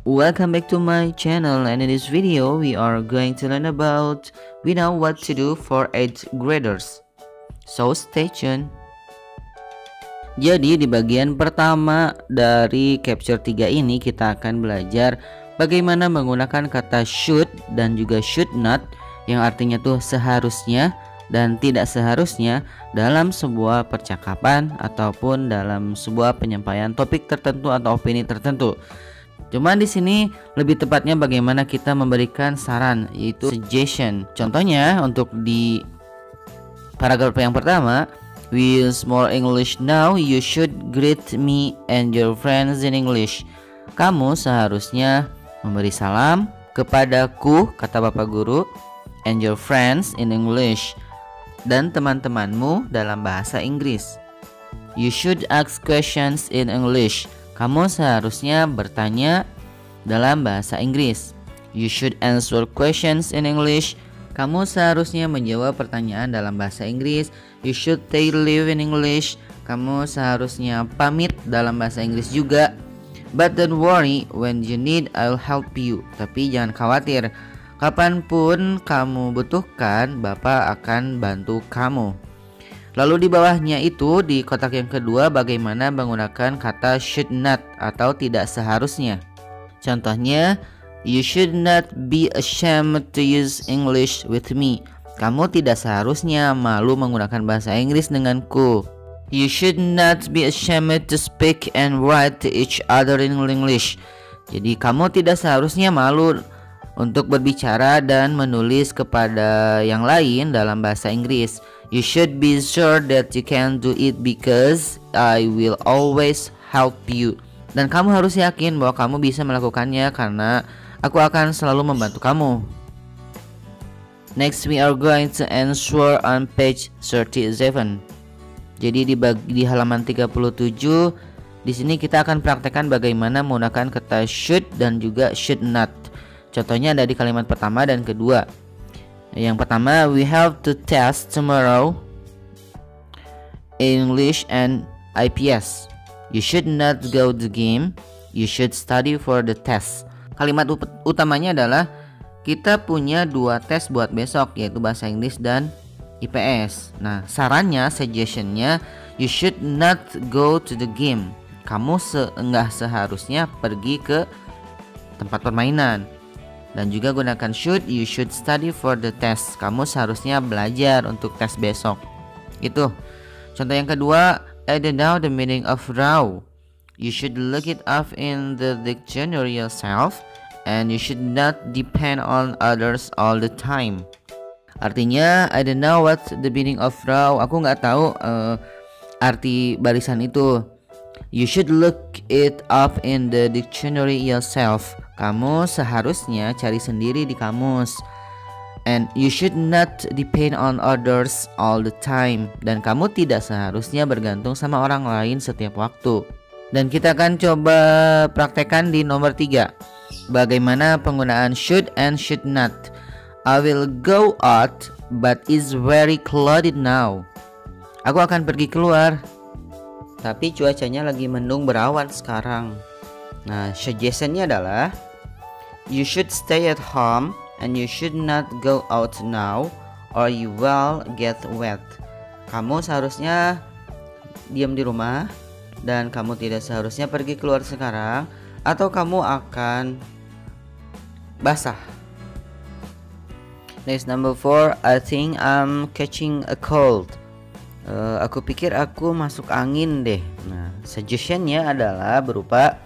Welcome back to my channel, and in this video we are going to learn about we know what to do for 8th graders. So stay tuned. Jadi di bagian pertama dari capture 3 ini kita akan belajar bagaimana menggunakan kata should dan juga should not yang artinya tuh seharusnya dan tidak seharusnya dalam sebuah percakapan ataupun dalam sebuah penyampaian topik tertentu atau opini tertentu. Cuman di sini lebih tepatnya bagaimana kita memberikan saran, yaitu suggestion. Contohnya untuk di paragraf yang pertama, with more English now, you should greet me and your friends in English. Kamu seharusnya memberi salam kepadaku, kata Bapak Guru, and your friends in English, dan teman-temanmu dalam bahasa Inggris. You should ask questions in English. Kamu seharusnya bertanya dalam bahasa Inggris. You should answer questions in English. Kamu seharusnya menjawab pertanyaan dalam bahasa Inggris. You should take leave in English. Kamu seharusnya pamit dalam bahasa Inggris juga. But don't worry, when you need I'll help you. Tapi jangan khawatir, kapanpun kamu butuhkan, Bapak akan bantu kamu. Lalu di bawahnya itu di kotak yang kedua bagaimana menggunakan kata should not atau tidak seharusnya. Contohnya, you should not be ashamed to use English with me. Kamu tidak seharusnya malu menggunakan bahasa Inggris denganku. You should not be ashamed to speak and write to each other in English. Jadi kamu tidak seharusnya malu untuk berbicara dan menulis kepada yang lain dalam bahasa Inggris. You should be sure that you can do it because I will always help you. Dan kamu harus yakin bahwa kamu bisa melakukannya karena aku akan selalu membantu kamu. Next we are going to answer on page 37. Jadi di halaman 37 di sini kita akan praktekkan bagaimana menggunakan kata should dan juga should not. Contohnya ada di kalimat pertama dan kedua. Yang pertama, we have to test tomorrow English and IPS. You should not go to the game. You should study for the test. Kalimat utamanya adalah kita punya 2 tes buat besok, yaitu bahasa Inggris dan IPS. Nah, sarannya, suggestionnya, you should not go to the game. Kamu nggak seharusnya pergi ke tempat permainan. Dan juga gunakan should, you should study for the test. Kamu seharusnya belajar untuk tes besok. Itu. Contoh yang kedua, I don't know the meaning of row. You should look it up in the dictionary yourself, and you should not depend on others all the time. Artinya, I don't know what the meaning of row. Aku nggak tahu arti barisan itu. You should look it up in the dictionary yourself. Kamu seharusnya cari sendiri di kamus. And you should not depend on others all the time. Dan kamu tidak seharusnya bergantung sama orang lain setiap waktu. Dan kita akan coba praktekkan di nomor 3. Bagaimana penggunaan should and should not. I will go out but it's very cloudy now. Aku akan pergi keluar, tapi cuacanya lagi mendung berawan sekarang. Nah, suggestionnya adalah you should stay at home and you should not go out now or you will get wet. Kamu seharusnya diam di rumah dan kamu tidak seharusnya pergi keluar sekarang atau kamu akan basah. Next, number 4, I think I'm catching a cold. Aku pikir aku masuk angin deh. Nah, suggestionnya adalah berupa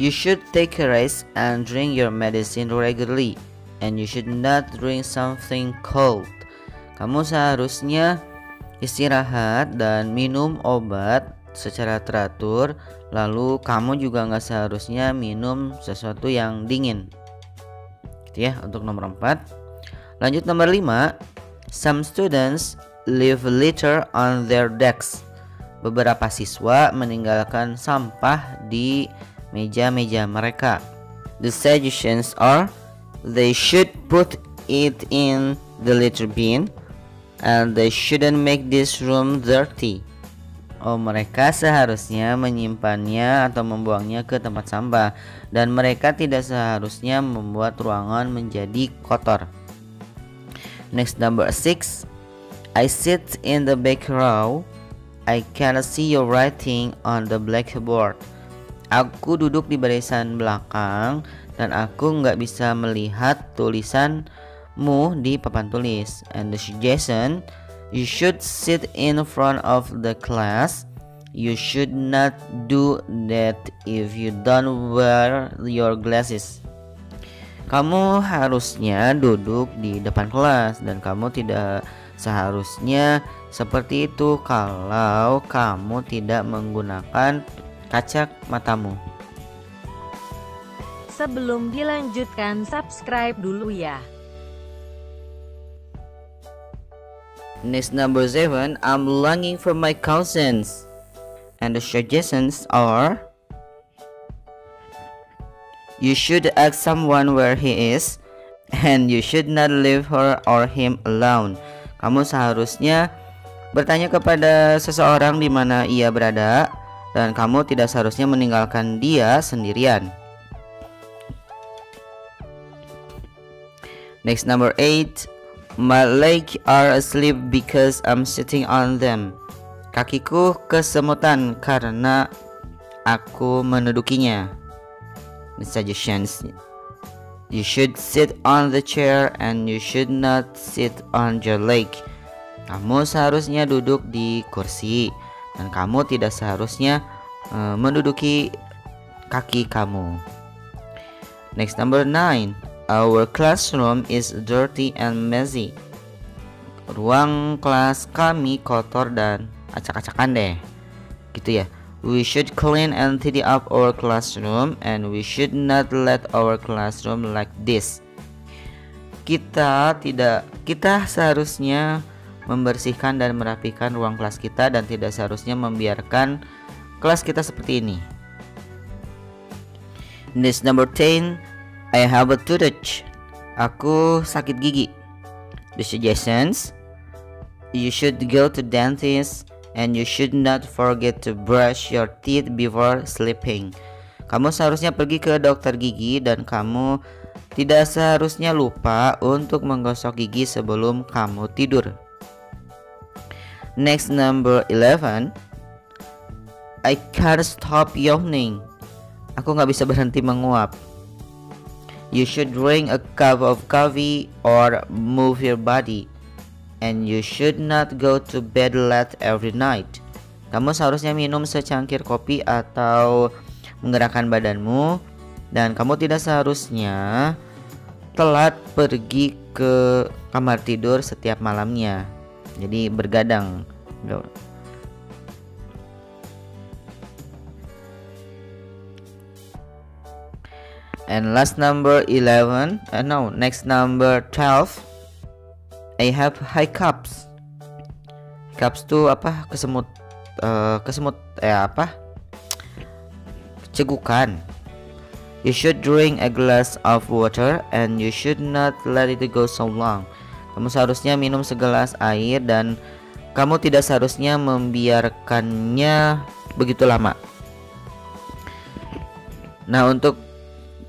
you should take a rest and drink your medicine regularly, and you should not drink something cold. Kamu seharusnya istirahat dan minum obat secara teratur. Lalu kamu juga nggak seharusnya minum sesuatu yang dingin. Gitu ya untuk nomor 4. Lanjut nomor 5. Some students leave litter on their desks. Beberapa siswa meninggalkan sampah di meja-meja mereka. The suggestions are they should put it in the litter bin and they shouldn't make this room dirty. Oh, mereka seharusnya menyimpannya atau membuangnya ke tempat sampah, dan mereka tidak seharusnya membuat ruangan menjadi kotor. Next, number 6. I sit in the back row. I cannot see your writing on the blackboard. Aku duduk di barisan belakang dan aku nggak bisa melihat tulisanmu di papan tulis. And the suggestion: you should sit in front of the class. You should not do that if you don't wear your glasses. Kamu harusnya duduk di depan kelas dan kamu tidak seharusnya seperti itu kalau kamu tidak menggunakan kaca matamu. Sebelum dilanjutkan, subscribe dulu ya. Next, number 7. I'm longing for my cousins. And the suggestions are: you should ask someone where he is, and you should not leave her or him alone. Kamu seharusnya bertanya kepada seseorang di mana ia berada, dan kamu tidak seharusnya meninggalkan dia sendirian. Next, number 8. My legs are asleep because I'm sitting on them. Kakiku kesemutan karena aku mendudukinya. The suggestions: you should sit on the chair and you should not sit on your leg. Kamu seharusnya duduk di kursi dan kamu tidak seharusnya menduduki kaki kamu. Next, number 9. Our classroom is dirty and messy. Ruang kelas kami kotor dan acak-acakan deh. Gitu ya. We should clean and tidy up our classroom and we should not let our classroom like this. Kita seharusnya membersihkan dan merapikan ruang kelas kita dan tidak seharusnya membiarkan kelas kita seperti ini. Next, number 10. I have a toothache. Aku sakit gigi. The suggestions: you should go to dentist and you should not forget to brush your teeth before sleeping. Kamu seharusnya pergi ke dokter gigi dan kamu tidak seharusnya lupa untuk menggosok gigi sebelum kamu tidur. Next, number 11. I can't stop yawning. Aku gak bisa berhenti menguap. You should drink a cup of coffee or move your body. And you should not go to bed late every night. Kamu seharusnya minum secangkir kopi atau menggerakkan badanmu. Dan kamu tidak seharusnya telat pergi ke kamar tidur setiap malamnya. Jadi bergadang. And last, number 11. Next, number 12. I have hiccups. Hiccups itu apa? Kesemut. Cegukan. You should drink a glass of water and you should not let it go so long. Kamu seharusnya minum segelas air dan kamu tidak seharusnya membiarkannya begitu lama. Nah, untuk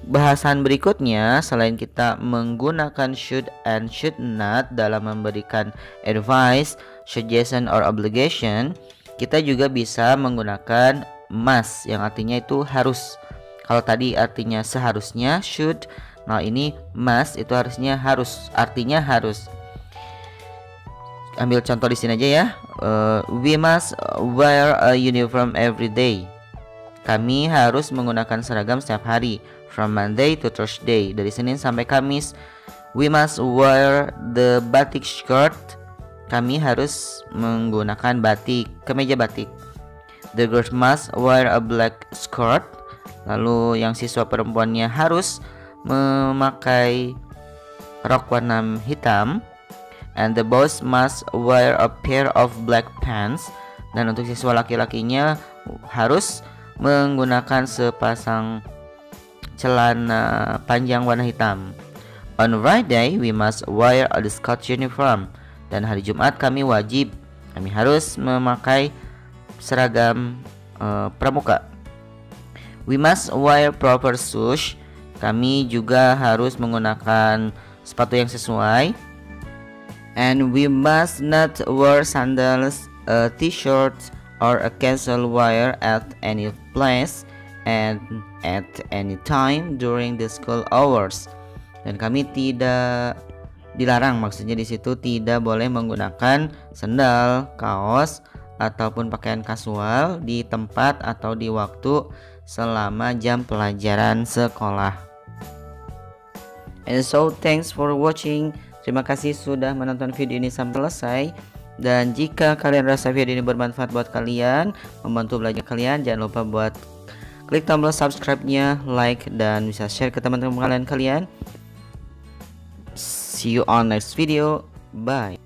bahasan berikutnya, selain kita menggunakan should and should not dalam memberikan advice, suggestion, or obligation, kita juga bisa menggunakan must yang artinya itu harus. Kalau tadi artinya seharusnya should, nah ini must itu harusnya harus, artinya harus. Ambil contoh di sini aja ya. We must wear a uniform every day. Kami harus menggunakan seragam setiap hari. From Monday to Thursday, dari Senin sampai Kamis. We must wear the batik skirt. Kami harus menggunakan batik, kemeja batik. The girls must wear a black skirt. Lalu yang siswa perempuannya harus memakai rok warna hitam. And the boys must wear a pair of black pants. Dan untuk siswa laki-lakinya harus menggunakan sepasang celana panjang warna hitam. On Friday we must wear a Scott uniform. Dan hari Jumat kami harus memakai seragam pramuka. We must wear proper shoes. Kami juga harus menggunakan sepatu yang sesuai. And we must not wear sandals, a t-shirt, or a casual wear at any place and at any time during the school hours. Dan kami tidak dilarang, maksudnya di situ tidak boleh menggunakan sandal, kaos, ataupun pakaian kasual di tempat atau di waktu selama jam pelajaran sekolah. And so thanks for watching. Terima kasih sudah menonton video ini sampai selesai. Dan jika kalian rasa video ini bermanfaat buat kalian, membantu belajar kalian, jangan lupa buat klik tombol subscribe-nya, like, dan bisa share ke teman-teman kalian. See you on next video. Bye.